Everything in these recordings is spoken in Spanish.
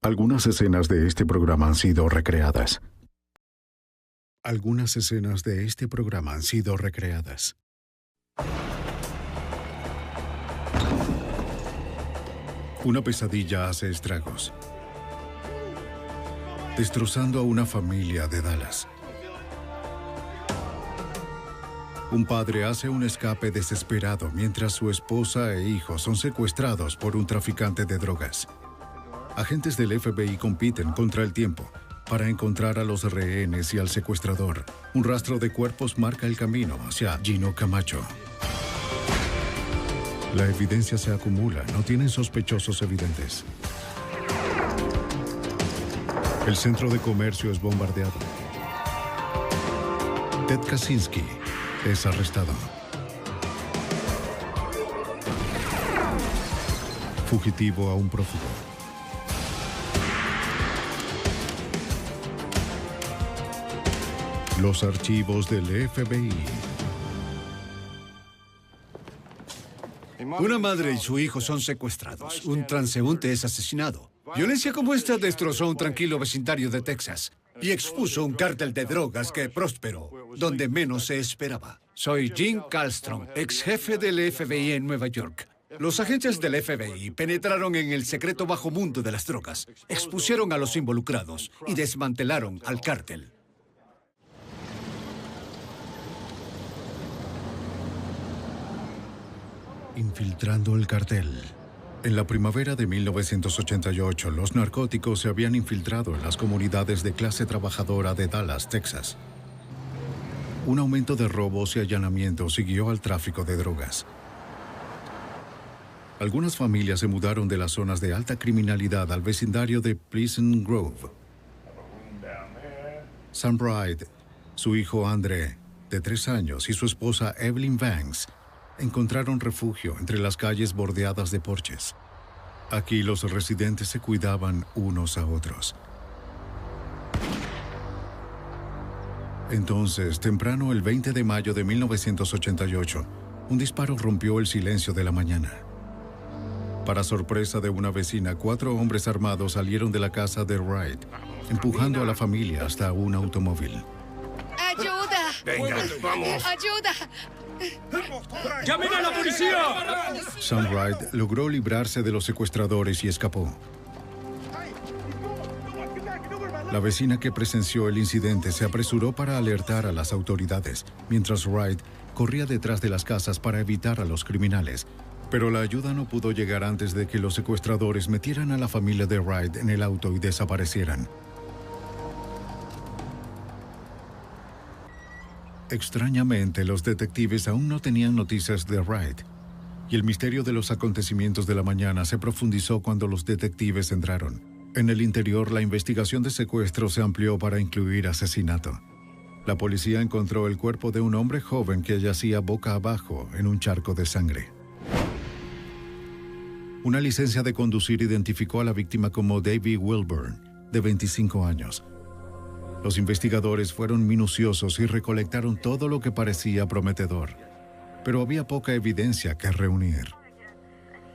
Algunas escenas de este programa han sido recreadas. Algunas escenas de este programa han sido recreadas. Una pesadilla hace estragos, destrozando a una familia de Dallas. Un padre hace un escape desesperado mientras su esposa e hijos son secuestrados por un traficante de drogas. Agentes del FBI compiten contra el tiempo para encontrar a los rehenes y al secuestrador. Un rastro de cuerpos marca el camino hacia Gino Camacho. La evidencia se acumula, no tienen sospechosos evidentes. El centro de comercio es bombardeado. Ted Kaczynski es arrestado. Fugitivo a un prófugo. Los archivos del FBI. Una madre y su hijo son secuestrados. Un transeúnte es asesinado. Violencia como esta destrozó un tranquilo vecindario de Texas y expuso un cártel de drogas que prosperó donde menos se esperaba. Soy Jim Kallstrom, ex jefe del FBI en Nueva York. Los agentes del FBI penetraron en el secreto bajo mundo de las drogas, expusieron a los involucrados y desmantelaron al cártel. Infiltrando el cartel. En la primavera de 1988, los narcóticos se habían infiltrado en las comunidades de clase trabajadora de Dallas, Texas. Un aumento de robos y allanamientos siguió al tráfico de drogas. Algunas familias se mudaron de las zonas de alta criminalidad al vecindario de Pleasant Grove. Sam Bright, su hijo Andre, de 3 años, y su esposa Evelyn Banks encontraron refugio entre las calles bordeadas de porches. Aquí los residentes se cuidaban unos a otros. Entonces, temprano el 20 de mayo de 1988, un disparo rompió el silencio de la mañana. Para sorpresa de una vecina, 4 hombres armados salieron de la casa de Wright, empujando a la familia hasta un automóvil. ¡Ayuda! Venga, vamos. ¡Ayuda! ¡Llamen a la policía! Sam Wright logró librarse de los secuestradores y escapó. La vecina que presenció el incidente se apresuró para alertar a las autoridades, mientras Wright corría detrás de las casas para evitar a los criminales. Pero la ayuda no pudo llegar antes de que los secuestradores metieran a la familia de Wright en el auto y desaparecieran. Extrañamente, los detectives aún no tenían noticias de Wright, y el misterio de los acontecimientos de la mañana se profundizó cuando los detectives entraron. En el interior, la investigación de secuestro se amplió para incluir asesinato. La policía encontró el cuerpo de un hombre joven que yacía boca abajo en un charco de sangre. Una licencia de conducir identificó a la víctima como David Wilburn, de 25 años. Los investigadores fueron minuciosos y recolectaron todo lo que parecía prometedor, pero había poca evidencia que reunir.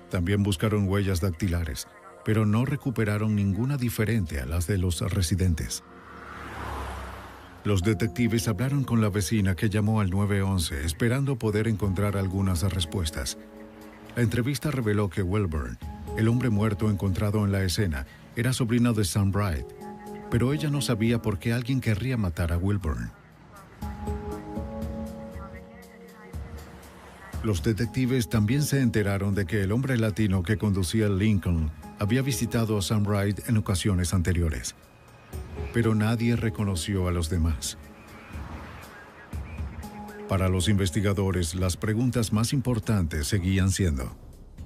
También buscaron huellas dactilares, pero no recuperaron ninguna diferente a las de los residentes. Los detectives hablaron con la vecina que llamó al 911 esperando poder encontrar algunas respuestas. La entrevista reveló que Wilburn, el hombre muerto encontrado en la escena, era sobrino de Sam Bright, pero ella no sabía por qué alguien querría matar a Wilburn. Los detectives también se enteraron de que el hombre latino que conducía el Lincoln había visitado a Sam Bright en ocasiones anteriores, pero nadie reconoció a los demás. Para los investigadores, las preguntas más importantes seguían siendo: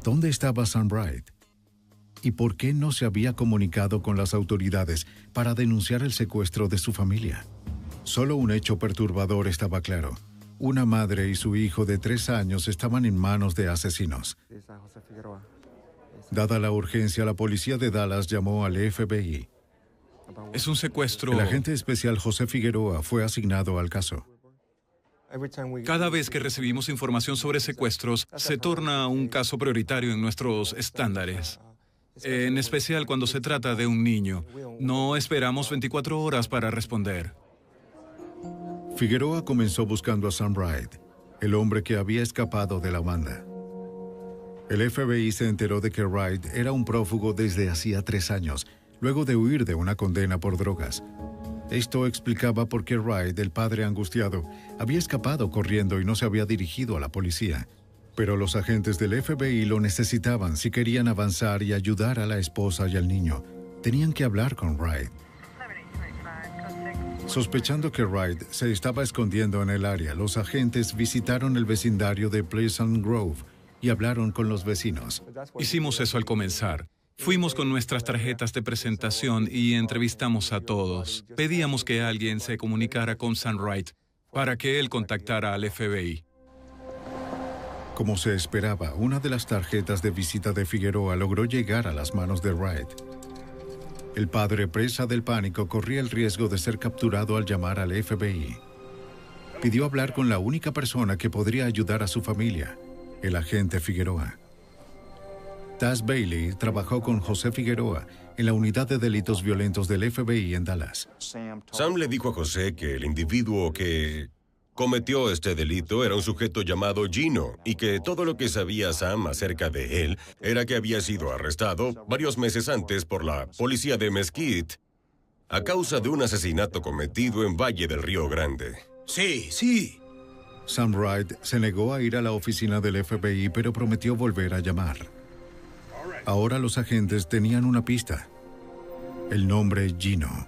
¿dónde estaba Sam Bright? ¿Y por qué no se había comunicado con las autoridades para denunciar el secuestro de su familia? Solo un hecho perturbador estaba claro: una madre y su hijo de 3 años estaban en manos de asesinos. Dada la urgencia, la policía de Dallas llamó al FBI. Es un secuestro. El agente especial José Figueroa fue asignado al caso. Cada vez que recibimos información sobre secuestros, se torna un caso prioritario en nuestros estándares. En especial cuando se trata de un niño. No esperamos 24 horas para responder. Figueroa comenzó buscando a Sam Wright, el hombre que había escapado de la banda. El FBI se enteró de que Wright era un prófugo desde hacía 3 años, luego de huir de una condena por drogas. Esto explicaba por qué Wright, el padre angustiado, había escapado corriendo y no se había dirigido a la policía. Pero los agentes del FBI lo necesitaban si querían avanzar y ayudar a la esposa y al niño. Tenían que hablar con Wright. Sospechando que Wright se estaba escondiendo en el área, los agentes visitaron el vecindario de Pleasant Grove y hablaron con los vecinos. Hicimos eso al comenzar. Fuimos con nuestras tarjetas de presentación y entrevistamos a todos. Pedíamos que alguien se comunicara con Sam Wright para que él contactara al FBI. Como se esperaba, una de las tarjetas de visita de Figueroa logró llegar a las manos de Wright. El padre, presa del pánico, corría el riesgo de ser capturado al llamar al FBI. Pidió hablar con la única persona que podría ayudar a su familia, el agente Figueroa. Taz Bailey trabajó con José Figueroa en la unidad de delitos violentos del FBI en Dallas. Sam le dijo a José que el individuo que cometió este delito era un sujeto llamado Gino y que todo lo que sabía Sam acerca de él era que había sido arrestado varios meses antes por la policía de Mesquite a causa de un asesinato cometido en Valle del Río Grande. Sí. Sam Wright se negó a ir a la oficina del FBI, pero prometió volver a llamar. Ahora los agentes tenían una pista: el nombre Gino.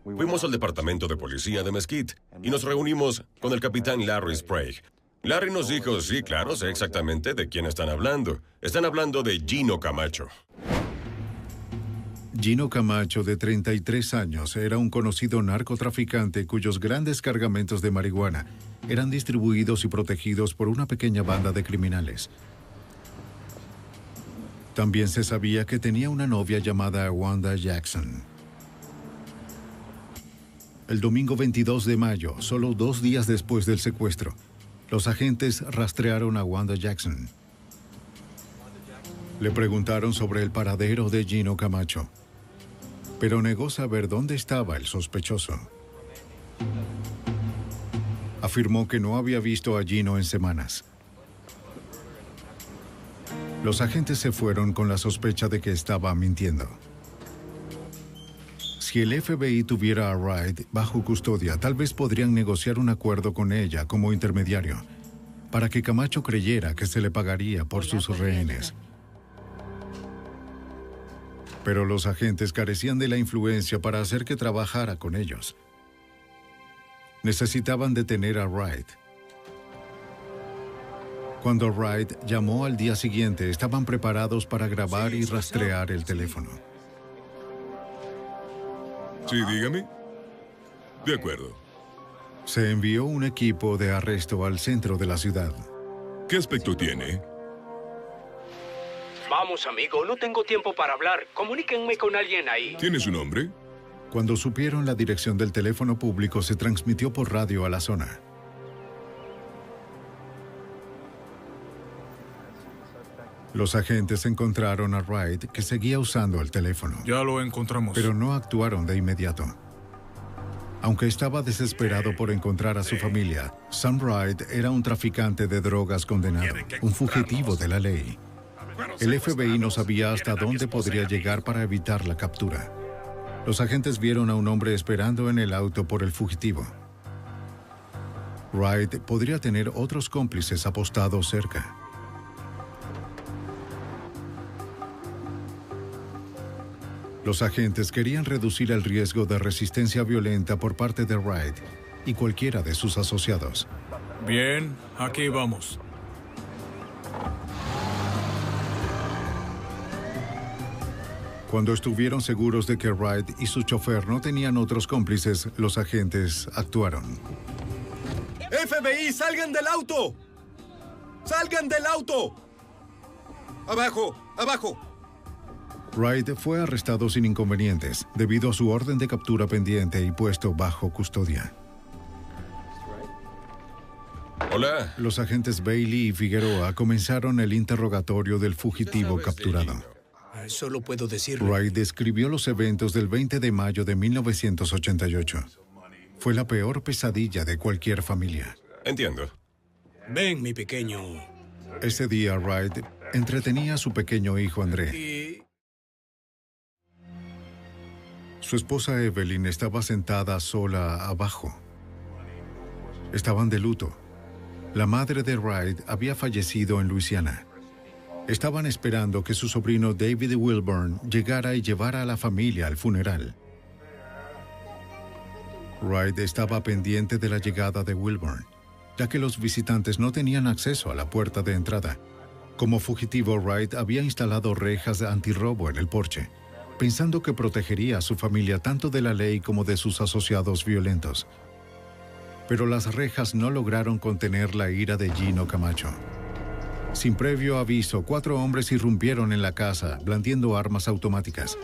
Fuimos al departamento de policía de Mesquite y nos reunimos con el capitán Larry Sprague. Larry nos dijo, sí, claro, sé exactamente de quién están hablando. Están hablando de Gino Camacho. Gino Camacho, de 33 años, era un conocido narcotraficante cuyos grandes cargamentos de marihuana eran distribuidos y protegidos por una pequeña banda de criminales. También se sabía que tenía una novia llamada Wanda Jackson. El domingo 22 de mayo, solo 2 días después del secuestro, los agentes rastrearon a Wanda Jackson. Le preguntaron sobre el paradero de Gino Camacho, pero negó saber dónde estaba el sospechoso. Afirmó que no había visto a Gino en semanas. Los agentes se fueron con la sospecha de que estaba mintiendo. Si el FBI tuviera a Wright bajo custodia, tal vez podrían negociar un acuerdo con ella como intermediario, para que Camacho creyera que se le pagaría por sus rehenes. Pero los agentes carecían de la influencia para hacer que trabajara con ellos. Necesitaban detener a Wright. Cuando Wright llamó al día siguiente, estaban preparados para grabar y rastrear el teléfono. Sí, dígame. De acuerdo. Se envió un equipo de arresto al centro de la ciudad. ¿Qué aspecto tiene? Vamos, amigo, no tengo tiempo para hablar. Comuníquenme con alguien ahí. ¿Tiene su nombre? Cuando supieron la dirección del teléfono público, se transmitió por radio a la zona. Los agentes encontraron a Wright, que seguía usando el teléfono. Ya lo encontramos. Pero no actuaron de inmediato. Aunque estaba desesperado por encontrar a su familia, Sam Wright era un traficante de drogas condenado, un fugitivo de la ley. El FBI no sabía hasta dónde podría llegar para evitar la captura. Los agentes vieron a un hombre esperando en el auto por el fugitivo. Wright podría tener otros cómplices apostados cerca. Los agentes querían reducir el riesgo de resistencia violenta por parte de Wright y cualquiera de sus asociados. Bien, aquí vamos. Cuando estuvieron seguros de que Wright y su chofer no tenían otros cómplices, los agentes actuaron. ¡FBI, salgan del auto! ¡Salgan del auto! ¡Abajo! ¡Abajo! Wright fue arrestado sin inconvenientes debido a su orden de captura pendiente y puesto bajo custodia. Hola. Los agentes Bailey y Figueroa comenzaron el interrogatorio del fugitivo capturado. Solo puedo decir... Wright describió los eventos del 20 de mayo de 1988. Fue la peor pesadilla de cualquier familia. Entiendo. Ven, mi pequeño. Ese día, Wright entretenía a su pequeño hijo André. Y... Su esposa Evelyn estaba sentada sola abajo. Estaban de luto. La madre de Wright había fallecido en Luisiana. Estaban esperando que su sobrino David Wilburn llegara y llevara a la familia al funeral. Wright estaba pendiente de la llegada de Wilburn, ya que los visitantes no tenían acceso a la puerta de entrada. Como fugitivo, Wright había instalado rejas antirrobo en el porche, pensando que protegería a su familia tanto de la ley como de sus asociados violentos. Pero las rejas no lograron contener la ira de Gino Camacho. Sin previo aviso, 4 hombres irrumpieron en la casa, blandiendo armas automáticas.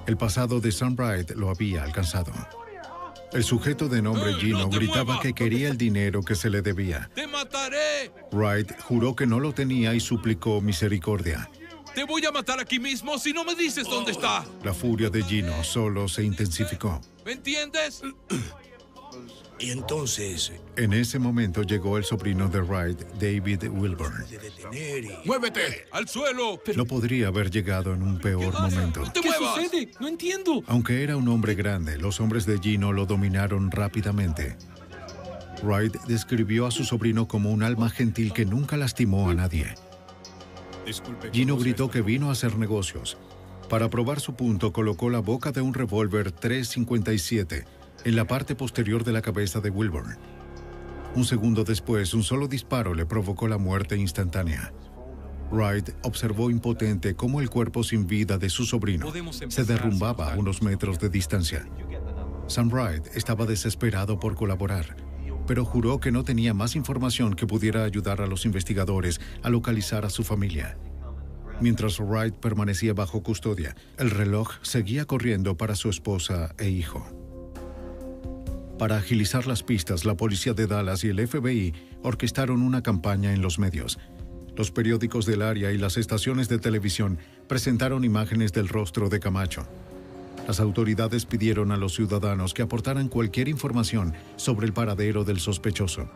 El pasado de Sam Wright lo había alcanzado. El sujeto de nombre Gino ¡No te gritaba muevas! que quería el dinero que se le debía. ¡Te mataré! Wright juró que no lo tenía y suplicó misericordia. ¡Te voy a matar aquí mismo si no me dices dónde está! La furia de Gino solo se intensificó. ¿Me entiendes? Y entonces... En ese momento llegó el sobrino de Wright, David Wilburn. de detener y... ¡Muévete! ¡Al suelo! No podría haber llegado en un peor momento. ¡No te ¿Qué muevas! sucede? No entiendo. Aunque era un hombre grande, los hombres de Gino lo dominaron rápidamente. Wright describió a su sobrino como un alma gentil que nunca lastimó a nadie. Gino gritó que vino a hacer negocios. Para probar su punto, colocó la boca de un revólver .357 en la parte posterior de la cabeza de Wilburn. Un segundo después, un solo disparo le provocó la muerte instantánea. Wright observó impotente cómo el cuerpo sin vida de su sobrino se derrumbaba a unos metros de distancia. Sam Wright estaba desesperado por colaborar, pero juró que no tenía más información que pudiera ayudar a los investigadores a localizar a su familia. Mientras Wright permanecía bajo custodia, el reloj seguía corriendo para su esposa e hijo. Para agilizar las pistas, la policía de Dallas y el FBI orquestaron una campaña en los medios. Los periódicos del área y las estaciones de televisión presentaron imágenes del rostro de Camacho. Las autoridades pidieron a los ciudadanos que aportaran cualquier información sobre el paradero del sospechoso.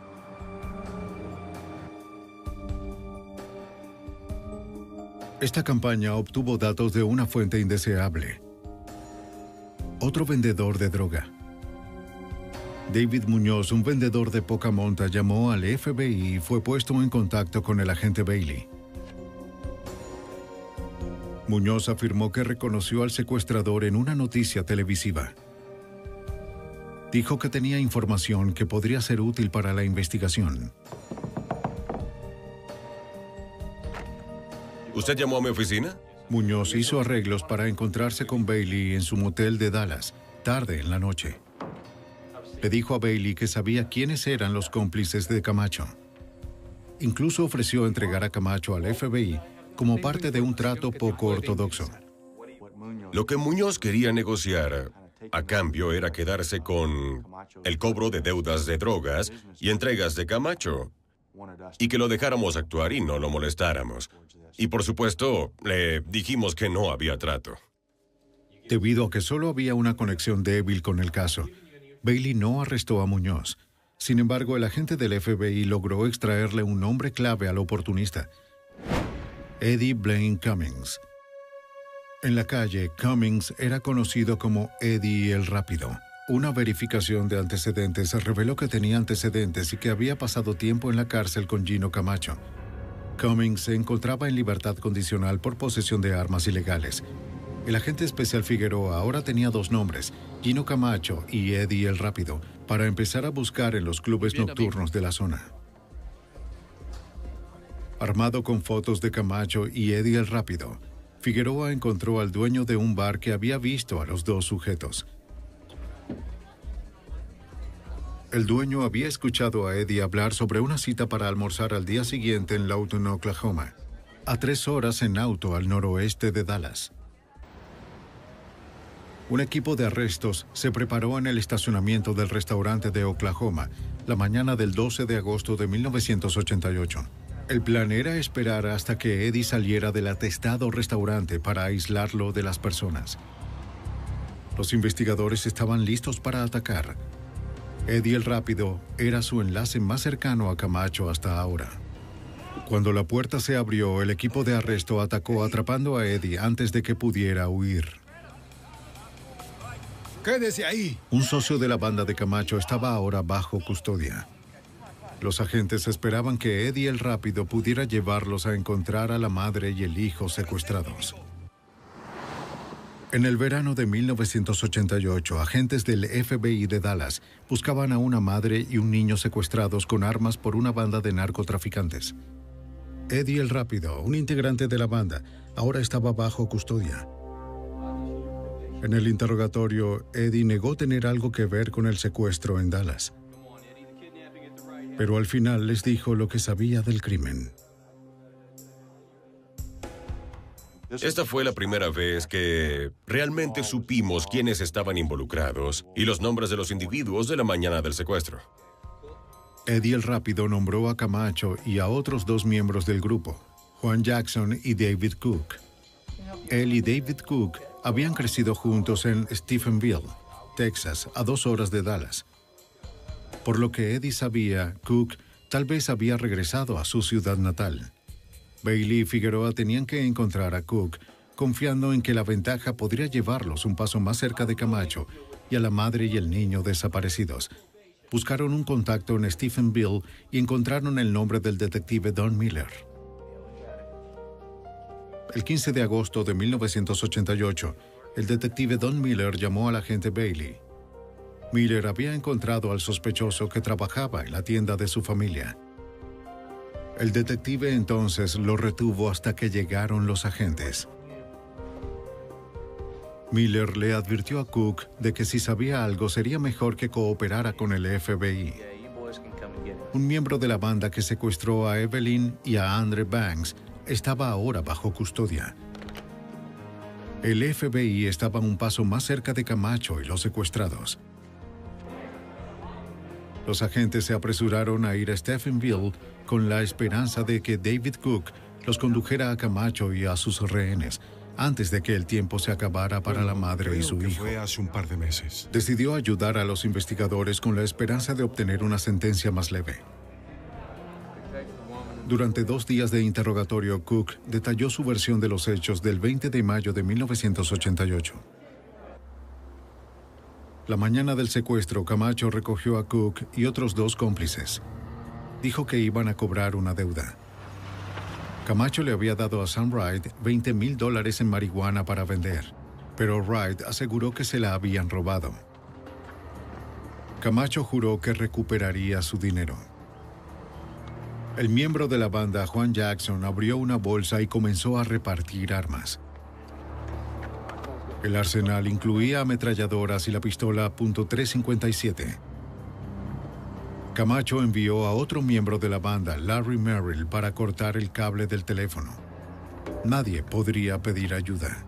Esta campaña obtuvo datos de una fuente indeseable. Otro vendedor de droga. David Muñoz, un vendedor de poca monta, llamó al FBI y fue puesto en contacto con el agente Bailey. Muñoz afirmó que reconoció al secuestrador en una noticia televisiva. Dijo que tenía información que podría ser útil para la investigación. ¿Usted llamó a mi oficina? Muñoz hizo arreglos para encontrarse con Bailey en su motel de Dallas, tarde en la noche. Le dijo a Bailey que sabía quiénes eran los cómplices de Camacho. Incluso ofreció entregar a Camacho al FBI como parte de un trato poco ortodoxo. Lo que Muñoz quería negociar a cambio era quedarse con el cobro de deudas de drogas y entregas de Camacho, y que lo dejáramos actuar y no lo molestáramos. Y por supuesto, le dijimos que no había trato. Debido a que solo había una conexión débil con el caso, Bailey no arrestó a Muñoz. Sin embargo, el agente del FBI logró extraerle un nombre clave al oportunista: Eddie Blaine Cummings. En la calle, Cummings era conocido como Eddie el Rápido. Una verificación de antecedentes reveló que tenía antecedentes y que había pasado tiempo en la cárcel con Gino Camacho. Cummings se encontraba en libertad condicional por posesión de armas ilegales. El agente especial Figueroa ahora tenía 2 nombres, Gino Camacho y Eddie el Rápido, para empezar a buscar en los clubes nocturnos de la zona. Armado con fotos de Camacho y Eddie el Rápido, Figueroa encontró al dueño de un bar que había visto a los 2 sujetos. El dueño había escuchado a Eddie hablar sobre una cita para almorzar al día siguiente en Lawton, Oklahoma, a 3 horas en auto al noroeste de Dallas. Un equipo de arrestos se preparó en el estacionamiento del restaurante de Oklahoma la mañana del 12 de agosto de 1988. El plan era esperar hasta que Eddie saliera del atestado restaurante para aislarlo de las personas. Los investigadores estaban listos para atacar. Eddie el Rápido era su enlace más cercano a Camacho hasta ahora. Cuando la puerta se abrió, el equipo de arresto atacó atrapando a Eddie antes de que pudiera huir. ¡Quédese ahí! Un socio de la banda de Camacho estaba ahora bajo custodia. Los agentes esperaban que Eddie el Rápido pudiera llevarlos a encontrar a la madre y el hijo secuestrados. En el verano de 1988, agentes del FBI de Dallas buscaban a una madre y un niño secuestrados con armas por una banda de narcotraficantes. Eddie el Rápido, un integrante de la banda, ahora estaba bajo custodia. En el interrogatorio, Eddie negó tener algo que ver con el secuestro en Dallas. Pero al final les dijo lo que sabía del crimen. Esta fue la primera vez que realmente supimos quiénes estaban involucrados y los nombres de los individuos de la mañana del secuestro. Eddie el Rápido nombró a Camacho y a otros 2 miembros del grupo, Juan Jackson y David Cook. Él y David Cook habían crecido juntos en Stephenville, Texas, a 2 horas de Dallas. Por lo que Eddie sabía, Cook tal vez había regresado a su ciudad natal. Bailey y Figueroa tenían que encontrar a Cook, confiando en que la ventaja podría llevarlos un paso más cerca de Camacho y a la madre y el niño desaparecidos. Buscaron un contacto en Stephenville y encontraron el nombre del detective Don Miller. El 15 de agosto de 1988, el detective Don Miller llamó al agente Bailey. Miller había encontrado al sospechoso que trabajaba en la tienda de su familia. El detective entonces lo retuvo hasta que llegaron los agentes. Miller le advirtió a Cook de que si sabía algo sería mejor que cooperara con el FBI. Un miembro de la banda que secuestró a Evelyn y a Andre Banks estaba ahora bajo custodia. El FBI estaba un paso más cerca de Camacho y los secuestrados. Los agentes se apresuraron a ir a Stephenville con la esperanza de que David Cook los condujera a Camacho y a sus rehenes antes de que el tiempo se acabara para la madre y su hijo. Fue hace un par de meses. Decidió ayudar a los investigadores con la esperanza de obtener una sentencia más leve. Durante 2 días de interrogatorio, Cook detalló su versión de los hechos del 20 de mayo de 1988. La mañana del secuestro, Camacho recogió a Cook y otros 2 cómplices. Dijo que iban a cobrar una deuda. Camacho le había dado a Sam Wright $20,000 en marihuana para vender, pero Wright aseguró que se la habían robado. Camacho juró que recuperaría su dinero. El miembro de la banda, Juan Jackson, abrió una bolsa y comenzó a repartir armas. El arsenal incluía ametralladoras y la pistola .357. Camacho envió a otro miembro de la banda, Larry Merrill, para cortar el cable del teléfono. Nadie podría pedir ayuda.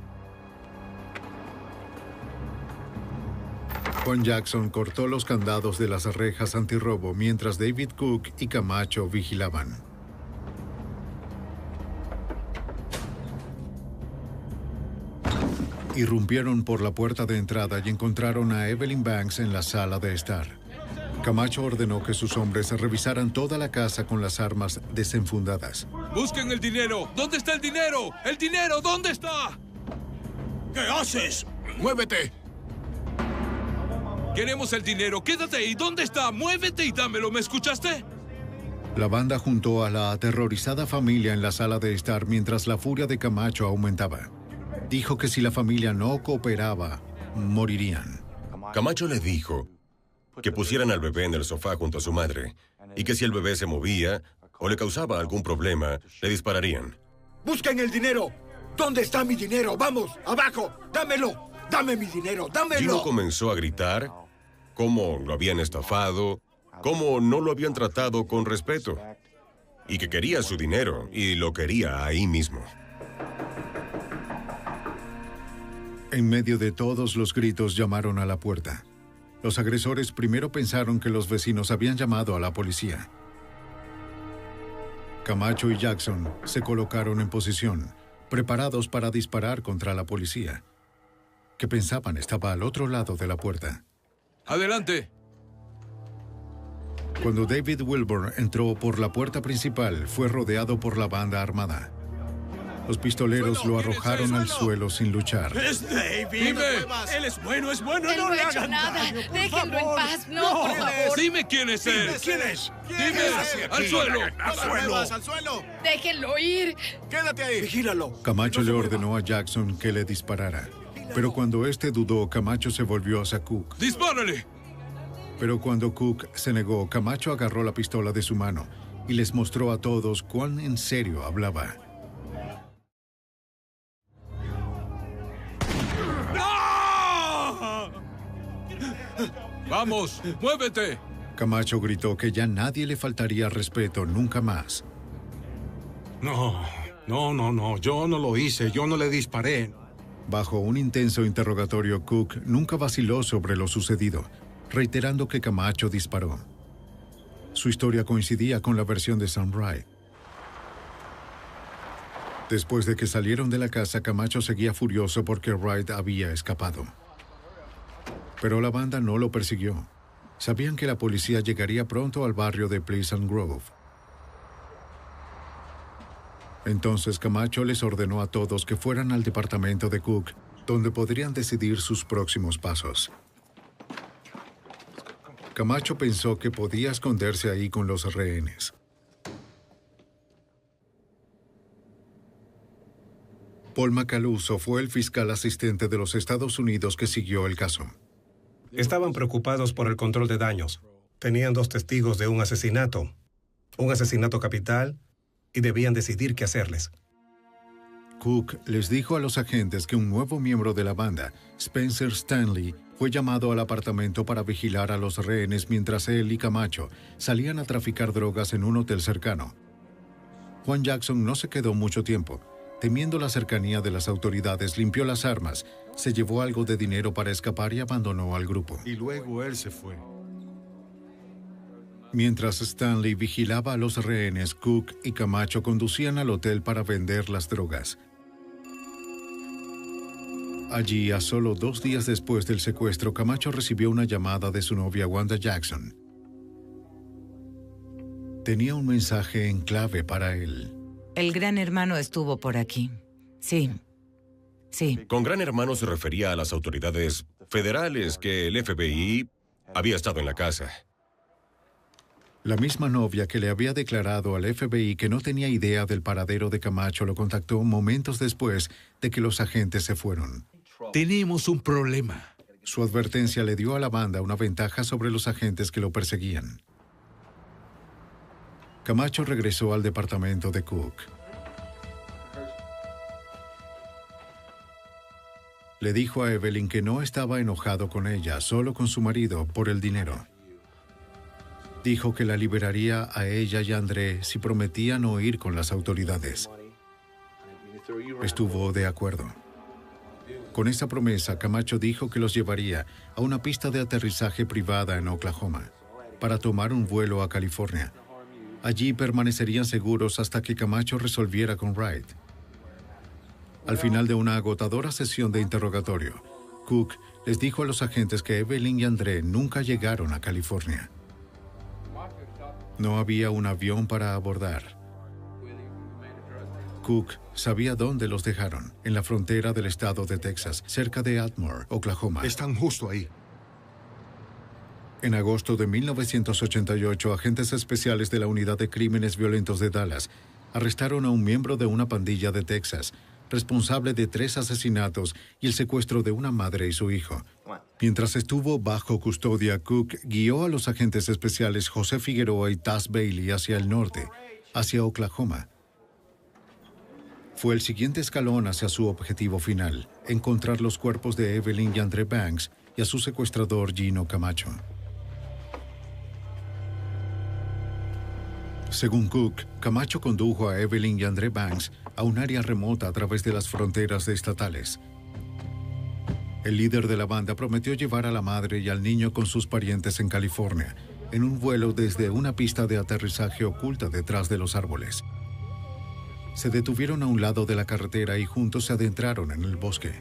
Juan Jackson cortó los candados de las rejas antirrobo mientras David Cook y Camacho vigilaban. Irrumpieron por la puerta de entrada y encontraron a Evelyn Banks en la sala de estar. Camacho ordenó que sus hombres revisaran toda la casa con las armas desenfundadas. ¡Busquen el dinero! ¿Dónde está el dinero? ¡El dinero! ¿Dónde está? ¿Qué haces? ¡Muévete! Queremos el dinero. Quédate ahí. ¿Dónde está? ¡Muévete y dámelo! ¿Me escuchaste? La banda juntó a la aterrorizada familia en la sala de estar mientras la furia de Camacho aumentaba. Dijo que si la familia no cooperaba, morirían. Camacho le dijo que pusieran al bebé en el sofá junto a su madre y que si el bebé se movía o le causaba algún problema, le dispararían. ¡Busquen el dinero! ¿Dónde está mi dinero? ¡Vamos! ¡Abajo! ¡Dámelo! ¡Dame mi dinero! ¡Dámelo! Gino comenzó a gritar cómo lo habían estafado, cómo no lo habían tratado con respeto y que quería su dinero y lo quería ahí mismo. En medio de todos los gritos llamaron a la puerta. Los agresores primero pensaron que los vecinos habían llamado a la policía. Camacho y Jackson se colocaron en posición, preparados para disparar contra la policía, que pensaban estaba al otro lado de la puerta. ¡Adelante! Cuando David Wilburn entró por la puerta principal, fue rodeado por la banda armada. Los pistoleros lo arrojaron al suelo sin luchar. ¡Es David! ¡Dime! ¡Él es bueno, Él no no le ha hecho hagan nada. daño, por Déjenlo en favor! paz. No, por favor. Dime quién es él. ¿Quién es? Dime. ¡Al suelo! ¡Al suelo! Déjenlo ir. ¡Quédate ahí! ¡Vigílalo! Camacho le ordenó a Jackson que le disparara. Pero cuando este dudó, Camacho se volvió hacia Cook. ¡Dispárale! Pero cuando Cook se negó, Camacho agarró la pistola de su mano y les mostró a todos cuán en serio hablaba. ¡Vamos! ¡Muévete! Camacho gritó que ya nadie le faltaría respeto nunca más. No, yo no lo hice, yo no le disparé. Bajo un intenso interrogatorio, Cook nunca vaciló sobre lo sucedido, reiterando que Camacho disparó. Su historia coincidía con la versión de Sam Wright. Después de que salieron de la casa, Camacho seguía furioso porque Wright había escapado. Pero la banda no lo persiguió. Sabían que la policía llegaría pronto al barrio de Pleasant Grove. Entonces Camacho les ordenó a todos que fueran al departamento de Cook, donde podrían decidir sus próximos pasos. Camacho pensó que podía esconderse ahí con los rehenes. Paul Macaluso fue el fiscal asistente de los Estados Unidos que siguió el caso. Estaban preocupados por el control de daños. Tenían 2 testigos de un asesinato capital, y debían decidir qué hacerles. Cook les dijo a los agentes que un nuevo miembro de la banda, Spencer Stanley, fue llamado al apartamento para vigilar a los rehenes mientras él y Camacho salían a traficar drogas en un hotel cercano. Juan Jackson no se quedó mucho tiempo. Temiendo la cercanía de las autoridades, limpió las armas, se llevó algo de dinero para escapar y abandonó al grupo. Y luego él se fue. Mientras Stanley vigilaba a los rehenes, Cook y Camacho conducían al hotel para vender las drogas. Allí, a solo 2 días después del secuestro, Camacho recibió una llamada de su novia Wanda Jackson. Tenía un mensaje en clave para él. El Gran Hermano estuvo por aquí. Sí. Con Gran Hermano se refería a las autoridades federales que el FBI había estado en la casa. La misma novia que le había declarado al FBI que no tenía idea del paradero de Camacho lo contactó momentos después de que los agentes se fueron. Tenemos un problema. Su advertencia le dio a la banda una ventaja sobre los agentes que lo perseguían. Camacho regresó al departamento de Cook. Le dijo a Evelyn que no estaba enojado con ella, solo con su marido, por el dinero. Dijo que la liberaría a ella y a André si prometían no ir con las autoridades. Estuvo de acuerdo. Con esa promesa, Camacho dijo que los llevaría a una pista de aterrizaje privada en Oklahoma para tomar un vuelo a California. Allí permanecerían seguros hasta que Camacho resolviera con Wright. Al final de una agotadora sesión de interrogatorio, Cook les dijo a los agentes que Evelyn y André nunca llegaron a California. No había un avión para abordar. Cook sabía dónde los dejaron, en la frontera del estado de Texas, cerca de Atmore, Oklahoma. Están justo ahí. En agosto de 1988, agentes especiales de la Unidad de Crímenes Violentos de Dallas arrestaron a un miembro de una pandilla de Texas, responsable de 3 asesinatos y el secuestro de una madre y su hijo. Mientras estuvo bajo custodia, Cook guió a los agentes especiales José Figueroa y Taz Bailey hacia el norte, hacia Oklahoma. Fue el siguiente escalón hacia su objetivo final, encontrar los cuerpos de Evelyn y André Banks y a su secuestrador Gino Camacho. Según Cook, Camacho condujo a Evelyn y André Banks a un área remota a través de las fronteras estatales. El líder de la banda prometió llevar a la madre y al niño con sus parientes en California, en un vuelo desde una pista de aterrizaje oculta detrás de los árboles. Se detuvieron a un lado de la carretera y juntos se adentraron en el bosque.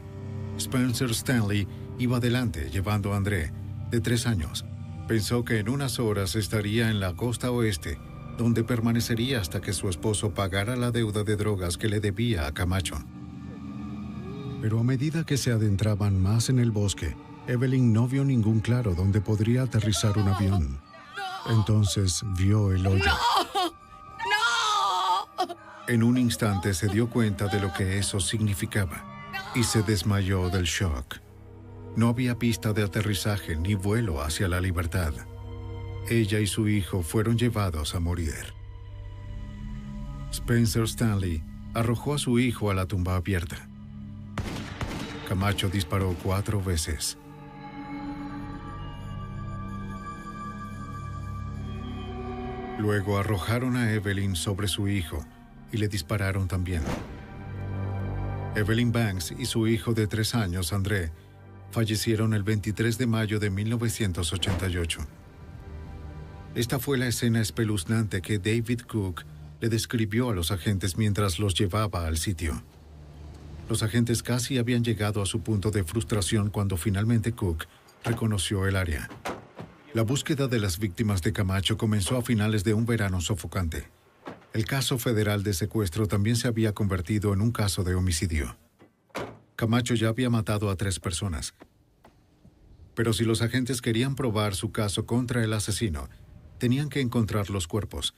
Spencer Stanley iba adelante llevando a André, de 3 años. Pensó que en unas horas estaría en la costa oeste, donde permanecería hasta que su esposo pagara la deuda de drogas que le debía a Camacho. Pero a medida que se adentraban más en el bosque, Evelyn no vio ningún claro donde podría aterrizar un avión. Entonces vio el hoyo. En un instante se dio cuenta de lo que eso significaba y se desmayó del shock. No había pista de aterrizaje ni vuelo hacia la libertad. Ella y su hijo fueron llevados a morir. Spencer Stanley arrojó a su hijo a la tumba abierta. Camacho disparó 4 veces. Luego arrojaron a Evelyn sobre su hijo y le dispararon también. Evelyn Banks y su hijo de 3 años, André, fallecieron el 23 de mayo de 1988. Esta fue la escena espeluznante que David Cook le describió a los agentes mientras los llevaba al sitio. Los agentes casi habían llegado a su punto de frustración cuando finalmente Cook reconoció el área. La búsqueda de las víctimas de Camacho comenzó a finales de un verano sofocante. El caso federal de secuestro también se había convertido en un caso de homicidio. Camacho ya había matado a 3 personas. Pero si los agentes querían probar su caso contra el asesino, tenían que encontrar los cuerpos.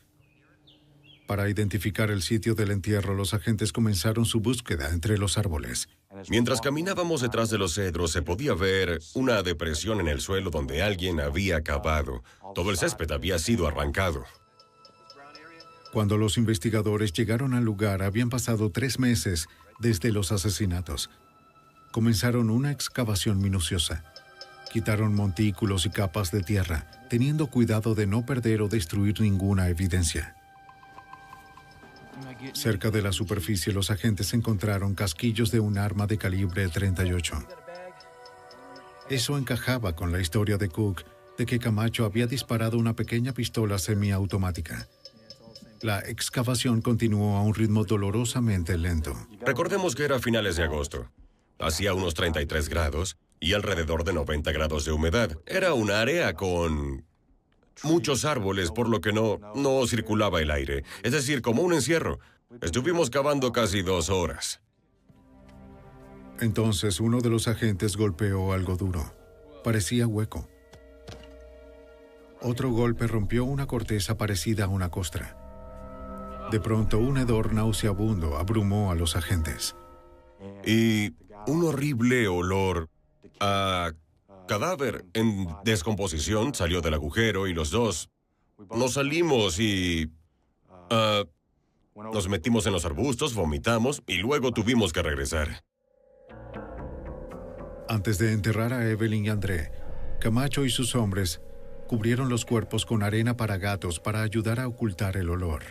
Para identificar el sitio del entierro, los agentes comenzaron su búsqueda entre los árboles. Mientras caminábamos detrás de los cedros, se podía ver una depresión en el suelo donde alguien había cavado. Todo el césped había sido arrancado. Cuando los investigadores llegaron al lugar, habían pasado 3 meses desde los asesinatos. Comenzaron una excavación minuciosa. Quitaron montículos y capas de tierra, teniendo cuidado de no perder o destruir ninguna evidencia. Cerca de la superficie, los agentes encontraron casquillos de un arma de calibre 38. Eso encajaba con la historia de Cook de que Camacho había disparado una pequeña pistola semiautomática. La excavación continuó a un ritmo dolorosamente lento. Recordemos que era finales de agosto. Hacía unos 33 grados y alrededor de 90 grados de humedad. Era un área con muchos árboles, por lo que no circulaba el aire. Es decir, como un encierro. Estuvimos cavando casi 2 horas. Entonces uno de los agentes golpeó algo duro. Parecía hueco. Otro golpe rompió una corteza parecida a una costra. De pronto, un hedor nauseabundo abrumó a los agentes. Y un horrible olor a cadáver en descomposición salió del agujero y los dos nos salimos y nos metimos en los arbustos, vomitamos y luego tuvimos que regresar. Antes de enterrar a Evelyn y André, Camacho y sus hombres cubrieron los cuerpos con arena para gatos para ayudar a ocultar el olor.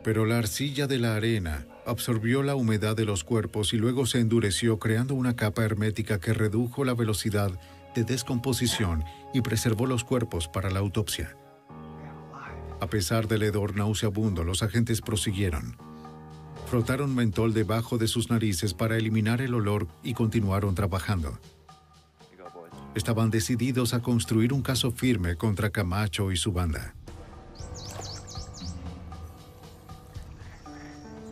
Pero la arcilla de la arena absorbió la humedad de los cuerpos y luego se endureció creando una capa hermética que redujo la velocidad de descomposición y preservó los cuerpos para la autopsia. A pesar del hedor nauseabundo, los agentes prosiguieron. Frotaron mentol debajo de sus narices para eliminar el olor y continuaron trabajando. Estaban decididos a construir un caso firme contra Camacho y su banda.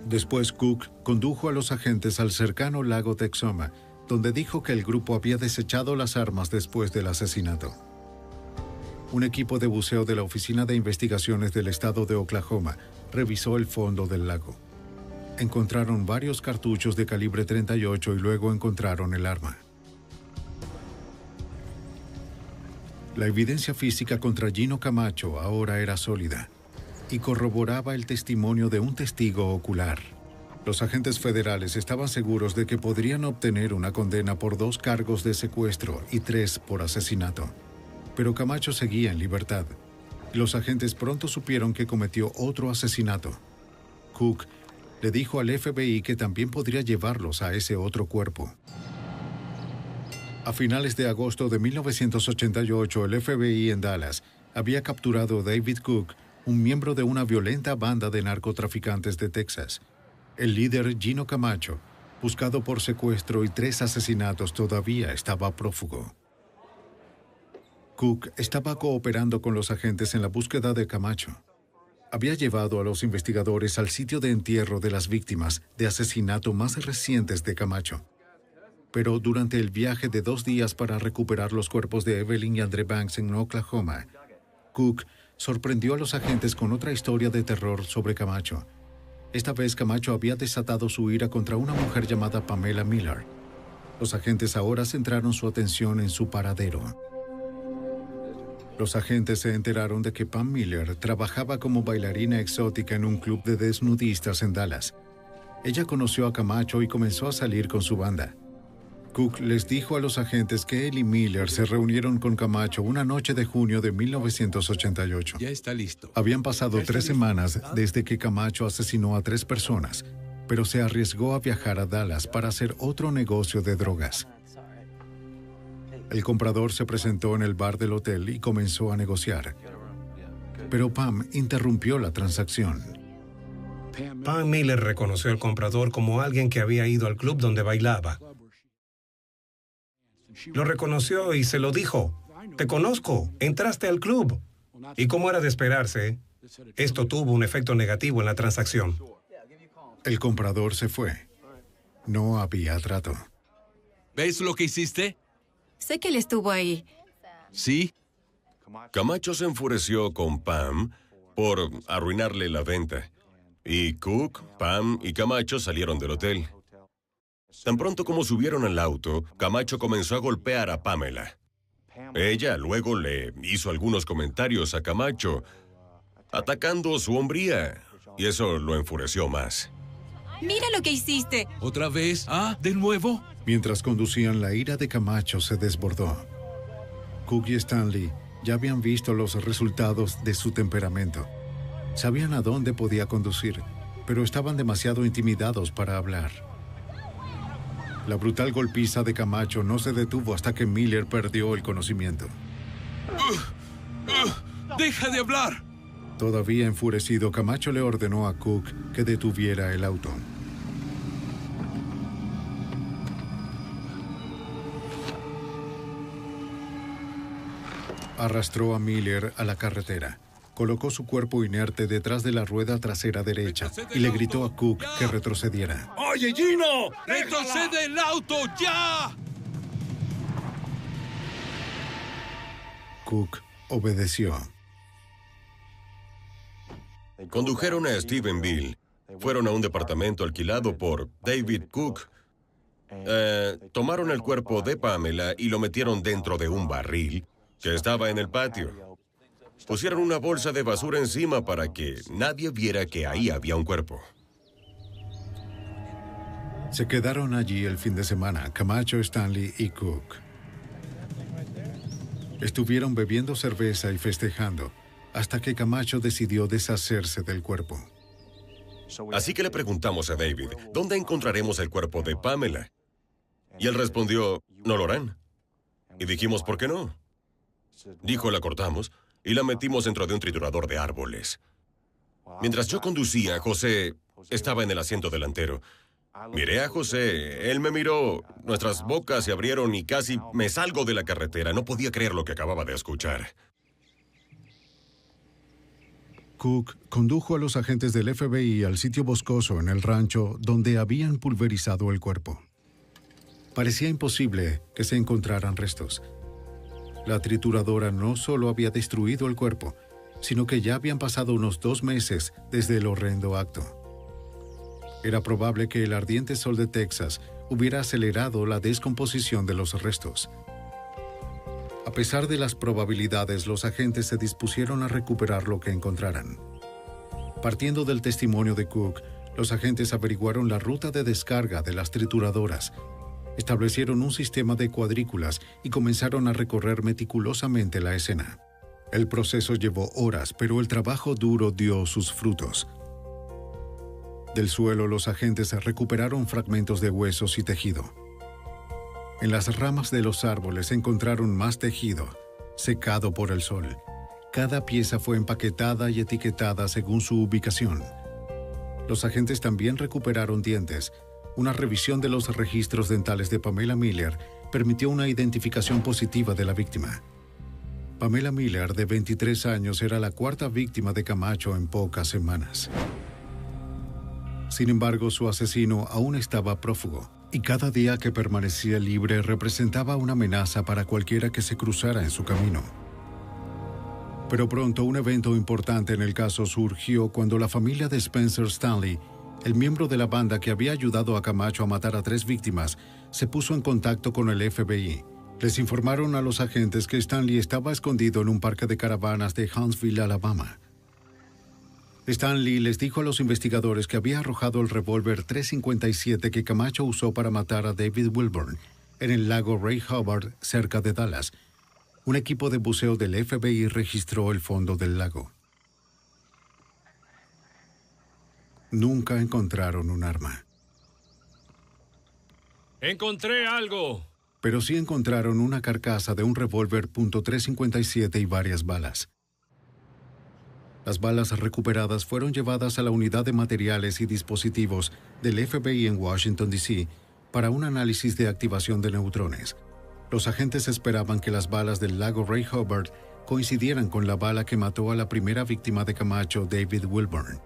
Después, Cook condujo a los agentes al cercano lago Texoma, donde dijo que el grupo había desechado las armas después del asesinato. Un equipo de buceo de la Oficina de Investigaciones del Estado de Oklahoma revisó el fondo del lago. Encontraron varios cartuchos de calibre 38 y luego encontraron el arma. La evidencia física contra Gino Camacho ahora era sólida y corroboraba el testimonio de un testigo ocular. Los agentes federales estaban seguros de que podrían obtener una condena por 2 cargos de secuestro y 3 por asesinato. Pero Camacho seguía en libertad. Los agentes pronto supieron que cometió otro asesinato. Cook le dijo al FBI que también podría llevarlos a ese otro cuerpo. A finales de agosto de 1988, el FBI en Dallas había capturado a David Cook, un miembro de una violenta banda de narcotraficantes de Texas. El líder Gino Camacho, buscado por secuestro y 3 asesinatos, todavía estaba prófugo. Cook estaba cooperando con los agentes en la búsqueda de Camacho. Había llevado a los investigadores al sitio de entierro de las víctimas de asesinato más recientes de Camacho. Pero durante el viaje de 2 días para recuperar los cuerpos de Evelyn y Andre Banks en Oklahoma, Cook sorprendió a los agentes con otra historia de terror sobre Camacho. Esta vez Camacho había desatado su ira contra una mujer llamada Pamela Miller. Los agentes ahora centraron su atención en su paradero. Los agentes se enteraron de que Pam Miller trabajaba como bailarina exótica en un club de desnudistas en Dallas. Ella conoció a Camacho y comenzó a salir con su banda. Cook les dijo a los agentes que él y Miller se reunieron con Camacho una noche de junio de 1988. Ya está listo. Habían pasado 3 semanas desde que Camacho asesinó a 3 personas, pero se arriesgó a viajar a Dallas para hacer otro negocio de drogas. El comprador se presentó en el bar del hotel y comenzó a negociar. Pero Pam interrumpió la transacción. Pam Miller reconoció al comprador como alguien que había ido al club donde bailaba. Lo reconoció y se lo dijo. Te conozco, entraste al club. Y como era de esperarse, esto tuvo un efecto negativo en la transacción. El comprador se fue. No había trato. ¿Ves lo que hiciste? Sé que él estuvo ahí. ¿Sí? Camacho se enfureció con Pam por arruinarle la venta. Y Cook, Pam y Camacho salieron del hotel. Tan pronto como subieron al auto, Camacho comenzó a golpear a Pamela. Ella luego le hizo algunos comentarios a Camacho, atacando su hombría, y eso lo enfureció más. ¡Mira lo que hiciste! ¿Otra vez? ¿Ah, de nuevo? Mientras conducían, la ira de Camacho se desbordó. Cook y Stanley ya habían visto los resultados de su temperamento. Sabían a dónde podía conducir, pero estaban demasiado intimidados para hablar. La brutal golpiza de Camacho no se detuvo hasta que Miller perdió el conocimiento. ¡Deja de hablar! Todavía enfurecido, Camacho le ordenó a Cook que detuviera el auto. Arrastró a Miller a la carretera. Colocó su cuerpo inerte detrás de la rueda trasera derecha y le gritó a Cook que retrocediera. ¡Oye, Gino! ¡Retrocede el auto, ya! Cook obedeció. Condujeron a Stephenville. Fueron a un departamento alquilado por David Cook. Tomaron el cuerpo de Pamela y lo metieron dentro de un barril que estaba en el patio. Pusieron una bolsa de basura encima para que nadie viera que ahí había un cuerpo. Se quedaron allí el fin de semana, Camacho, Stanley y Cook. Estuvieron bebiendo cerveza y festejando, hasta que Camacho decidió deshacerse del cuerpo. Así que le preguntamos a David, ¿dónde encontraremos el cuerpo de Pamela? Y él respondió, no lo harán. Y dijimos, ¿por qué no? Dijo, la cortamos y la metimos dentro de un triturador de árboles. Mientras yo conducía, José estaba en el asiento delantero. Miré a José, él me miró, nuestras bocas se abrieron y casi me salgo de la carretera. No podía creer lo que acababa de escuchar. Cook condujo a los agentes del FBI al sitio boscoso en el rancho donde habían pulverizado el cuerpo. Parecía imposible que se encontraran restos. La trituradora no solo había destruido el cuerpo, sino que ya habían pasado unos 2 meses desde el horrendo acto. Era probable que el ardiente sol de Texas hubiera acelerado la descomposición de los restos. A pesar de las probabilidades, los agentes se dispusieron a recuperar lo que encontraran. Partiendo del testimonio de Cook, los agentes averiguaron la ruta de descarga de las trituradoras, establecieron un sistema de cuadrículas y comenzaron a recorrer meticulosamente la escena. El proceso llevó horas, pero el trabajo duro dio sus frutos. Del suelo, los agentes recuperaron fragmentos de huesos y tejido. En las ramas de los árboles encontraron más tejido, secado por el sol. Cada pieza fue empaquetada y etiquetada según su ubicación. Los agentes también recuperaron dientes. Una revisión de los registros dentales de Pamela Miller permitió una identificación positiva de la víctima. Pamela Miller, de 23 años, era la cuarta víctima de Camacho en pocas semanas. Sin embargo, su asesino aún estaba prófugo, y cada día que permanecía libre representaba una amenaza para cualquiera que se cruzara en su camino. Pero pronto un evento importante en el caso surgió cuando la familia de Spencer Stanley, el miembro de la banda que había ayudado a Camacho a matar a 3 víctimas, se puso en contacto con el FBI. Les informaron a los agentes que Stanley estaba escondido en un parque de caravanas de Huntsville, Alabama. Stanley les dijo a los investigadores que había arrojado el revólver .357 que Camacho usó para matar a David Wilburn en el lago Ray Hubbard, cerca de Dallas. Un equipo de buceo del FBI registró el fondo del lago. Nunca encontraron un arma. ¡Encontré algo! Pero sí encontraron una carcasa de un revólver .357 y varias balas. Las balas recuperadas fueron llevadas a la unidad de materiales y dispositivos del FBI en Washington, D.C. para un análisis de activación de neutrones. Los agentes esperaban que las balas del lago Ray Hubbard coincidieran con la bala que mató a la primera víctima de Camacho, David Wilburn.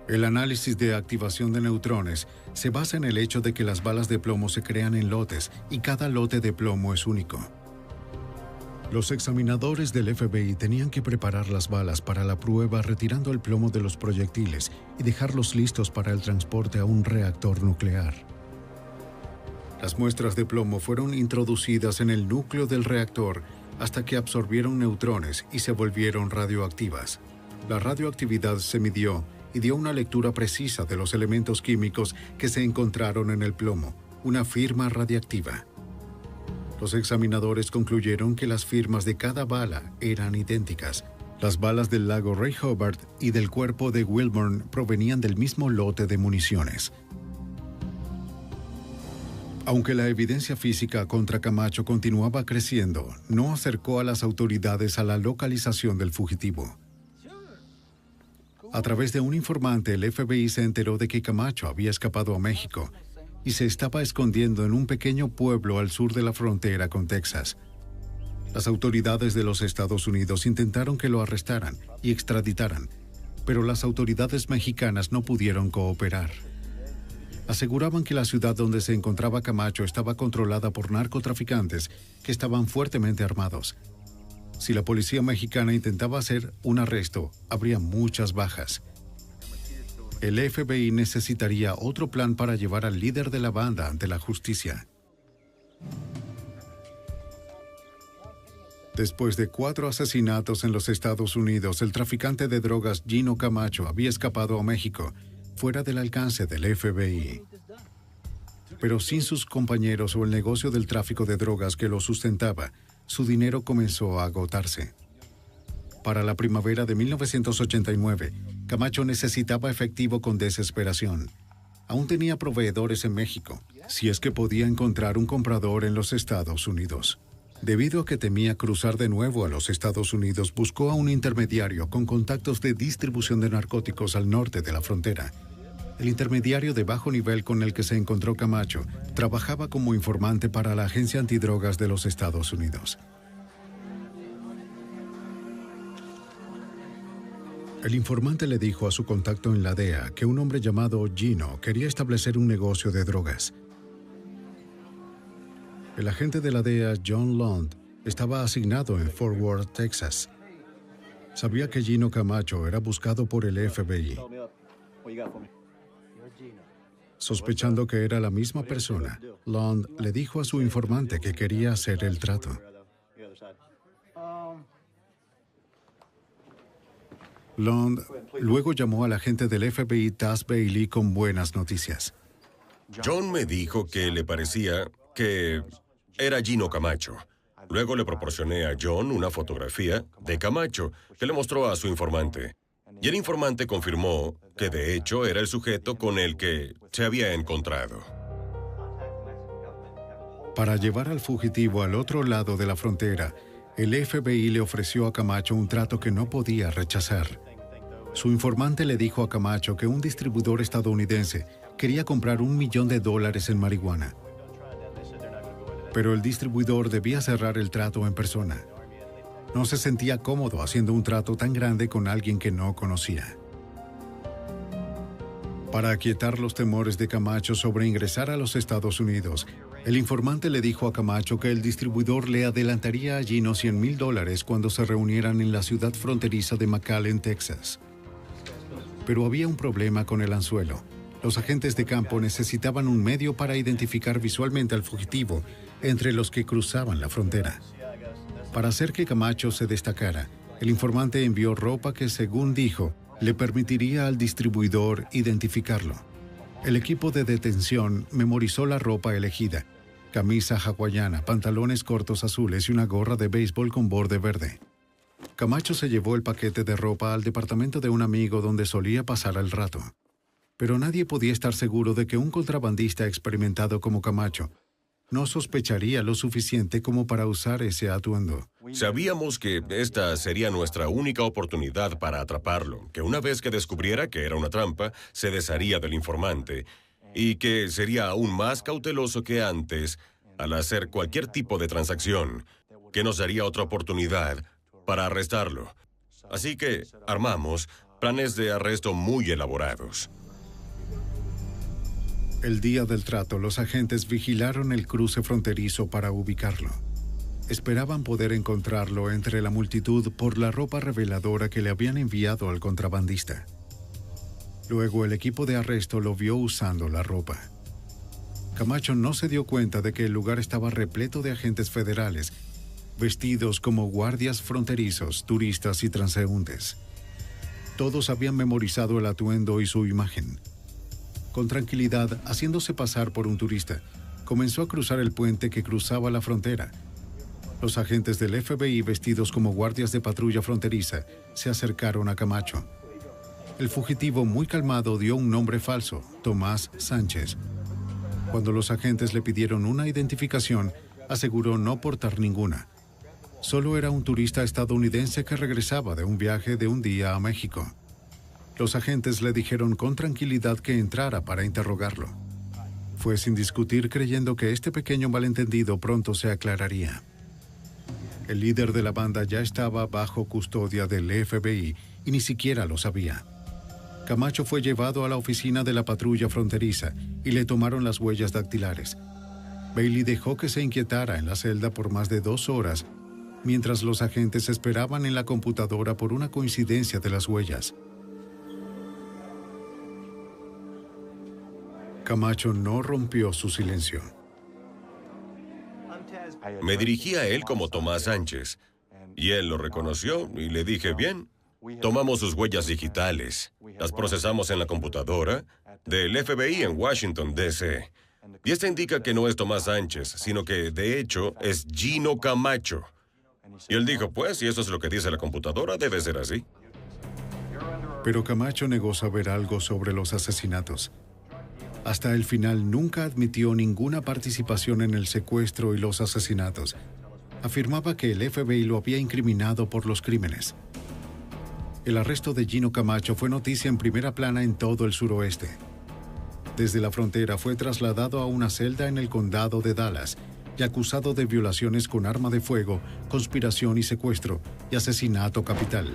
El análisis de activación de neutrones se basa en el hecho de que las balas de plomo se crean en lotes y cada lote de plomo es único. Los examinadores del FBI tenían que preparar las balas para la prueba retirando el plomo de los proyectiles y dejarlos listos para el transporte a un reactor nuclear. Las muestras de plomo fueron introducidas en el núcleo del reactor hasta que absorbieron neutrones y se volvieron radioactivas. La radioactividad se midió y dio una lectura precisa de los elementos químicos que se encontraron en el plomo, una firma radiactiva. Los examinadores concluyeron que las firmas de cada bala eran idénticas. Las balas del lago Ray Hubbard y del cuerpo de Wilburn provenían del mismo lote de municiones. Aunque la evidencia física contra Camacho continuaba creciendo, no acercó a las autoridades a la localización del fugitivo. A través de un informante, el FBI se enteró de que Camacho había escapado a México y se estaba escondiendo en un pequeño pueblo al sur de la frontera con Texas. Las autoridades de los Estados Unidos intentaron que lo arrestaran y extraditaran, pero las autoridades mexicanas no pudieron cooperar. Aseguraban que la ciudad donde se encontraba Camacho estaba controlada por narcotraficantes que estaban fuertemente armados. Si la policía mexicana intentaba hacer un arresto, habría muchas bajas. El FBI necesitaría otro plan para llevar al líder de la banda ante la justicia. Después de 4 asesinatos en los Estados Unidos, el traficante de drogas Gino Camacho había escapado a México, fuera del alcance del FBI. Pero sin sus compañeros o el negocio del tráfico de drogas que lo sustentaba, su dinero comenzó a agotarse. Para la primavera de 1989, Camacho necesitaba efectivo con desesperación. Aún tenía proveedores en México, si es que podía encontrar un comprador en los Estados Unidos. Debido a que temía cruzar de nuevo a los Estados Unidos, buscó a un intermediario con contactos de distribución de narcóticos al norte de la frontera. El intermediario de bajo nivel con el que se encontró Camacho trabajaba como informante para la Agencia Antidrogas de los Estados Unidos. El informante le dijo a su contacto en la DEA que un hombre llamado Gino quería establecer un negocio de drogas. El agente de la DEA, John Lund, estaba asignado en Fort Worth, Texas. Sabía que Gino Camacho era buscado por el FBI. Sospechando que era la misma persona, Lund le dijo a su informante que quería hacer el trato. Lund luego llamó al agente del FBI, Taz Bailey, con buenas noticias. John me dijo que le parecía que era Gino Camacho. Luego le proporcioné a John una fotografía de Camacho que le mostró a su informante. Y el informante confirmó que de hecho era el sujeto con el que se había encontrado. Para llevar al fugitivo al otro lado de la frontera, el FBI le ofreció a Camacho un trato que no podía rechazar. Su informante le dijo a Camacho que un distribuidor estadounidense quería comprar $1 millón en marihuana. Pero el distribuidor debía cerrar el trato en persona. No se sentía cómodo haciendo un trato tan grande con alguien que no conocía. Para aquietar los temores de Camacho sobre ingresar a los Estados Unidos, el informante le dijo a Camacho que el distribuidor le adelantaría a Gino $100,000 cuando se reunieran en la ciudad fronteriza de McAllen, Texas. Pero había un problema con el anzuelo. Los agentes de campo necesitaban un medio para identificar visualmente al fugitivo entre los que cruzaban la frontera. Para hacer que Camacho se destacara, el informante envió ropa que, según dijo, le permitiría al distribuidor identificarlo. El equipo de detención memorizó la ropa elegida: camisa hawaiana, pantalones cortos azules y una gorra de béisbol con borde verde. Camacho se llevó el paquete de ropa al departamento de un amigo donde solía pasar el rato. Pero nadie podía estar seguro de que un contrabandista experimentado como Camacho no sospecharía lo suficiente como para usar ese atuendo. Sabíamos que esta sería nuestra única oportunidad para atraparlo, que una vez que descubriera que era una trampa, se desharía del informante, y que sería aún más cauteloso que antes al hacer cualquier tipo de transacción, que nos daría otra oportunidad para arrestarlo. Así que armamos planes de arresto muy elaborados. El día del trato, los agentes vigilaron el cruce fronterizo para ubicarlo. Esperaban poder encontrarlo entre la multitud por la ropa reveladora que le habían enviado al contrabandista. Luego el equipo de arresto lo vio usando la ropa. Camacho no se dio cuenta de que el lugar estaba repleto de agentes federales, vestidos como guardias fronterizos, turistas y transeúntes. Todos habían memorizado el atuendo y su imagen. Con tranquilidad, haciéndose pasar por un turista, comenzó a cruzar el puente que cruzaba la frontera. Los agentes del FBI, vestidos como guardias de patrulla fronteriza, se acercaron a Camacho. El fugitivo, muy calmado, dio un nombre falso: Tomás Sánchez. Cuando los agentes le pidieron una identificación, aseguró no portar ninguna. Solo era un turista estadounidense que regresaba de un viaje de un día a México. Los agentes le dijeron con tranquilidad que entrara para interrogarlo. Fue sin discutir, creyendo que este pequeño malentendido pronto se aclararía. El líder de la banda ya estaba bajo custodia del FBI y ni siquiera lo sabía. Camacho fue llevado a la oficina de la patrulla fronteriza y le tomaron las huellas dactilares. Bailey dejó que se inquietara en la celda por más de 2 horas, mientras los agentes esperaban en la computadora por una coincidencia de las huellas. Camacho no rompió su silencio. Me dirigí a él como Tomás Sánchez, y él lo reconoció y le dije, bien, tomamos sus huellas digitales, las procesamos en la computadora del FBI en Washington, D.C. Y esta indica que no es Tomás Sánchez, sino que, de hecho, es Gino Camacho. Y él dijo, pues, si eso es lo que dice la computadora, debe ser así. Pero Camacho negó saber algo sobre los asesinatos. Hasta el final nunca admitió ninguna participación en el secuestro y los asesinatos. Afirmaba que el FBI lo había incriminado por los crímenes. El arresto de Gino Camacho fue noticia en primera plana en todo el suroeste. Desde la frontera fue trasladado a una celda en el condado de Dallas y acusado de violaciones con arma de fuego, conspiración y secuestro y asesinato capital.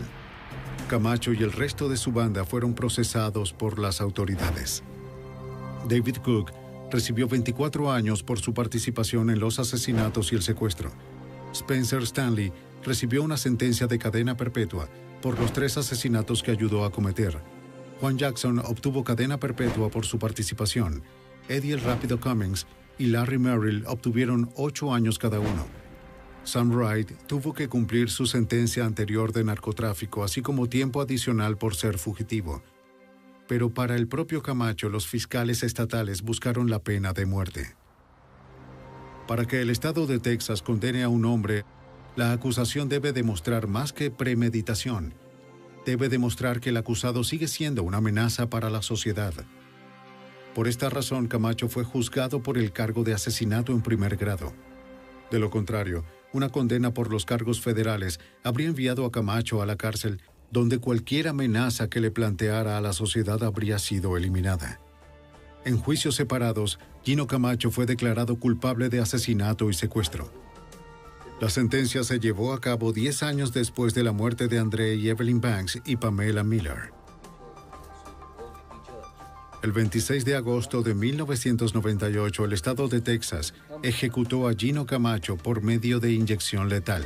Camacho y el resto de su banda fueron procesados por las autoridades. David Cook recibió 24 años por su participación en los asesinatos y el secuestro. Spencer Stanley recibió una sentencia de cadena perpetua por los 3 asesinatos que ayudó a cometer. Juan Jackson obtuvo cadena perpetua por su participación. Eddie el Rápido Cummings y Larry Merrill obtuvieron 8 años cada uno. Sam Wright tuvo que cumplir su sentencia anterior de narcotráfico, así como tiempo adicional por ser fugitivo. Pero para el propio Camacho, los fiscales estatales buscaron la pena de muerte. Para que el estado de Texas condene a un hombre, la acusación debe demostrar más que premeditación. Debe demostrar que el acusado sigue siendo una amenaza para la sociedad. Por esta razón, Camacho fue juzgado por el cargo de asesinato en primer grado. De lo contrario, una condena por los cargos federales habría enviado a Camacho a la cárcel, donde cualquier amenaza que le planteara a la sociedad habría sido eliminada. En juicios separados, Gino Camacho fue declarado culpable de asesinato y secuestro. La sentencia se llevó a cabo 10 años después de la muerte de André y Evelyn Banks y Pamela Miller. El 26 de agosto de 1998, el estado de Texas ejecutó a Gino Camacho por medio de inyección letal.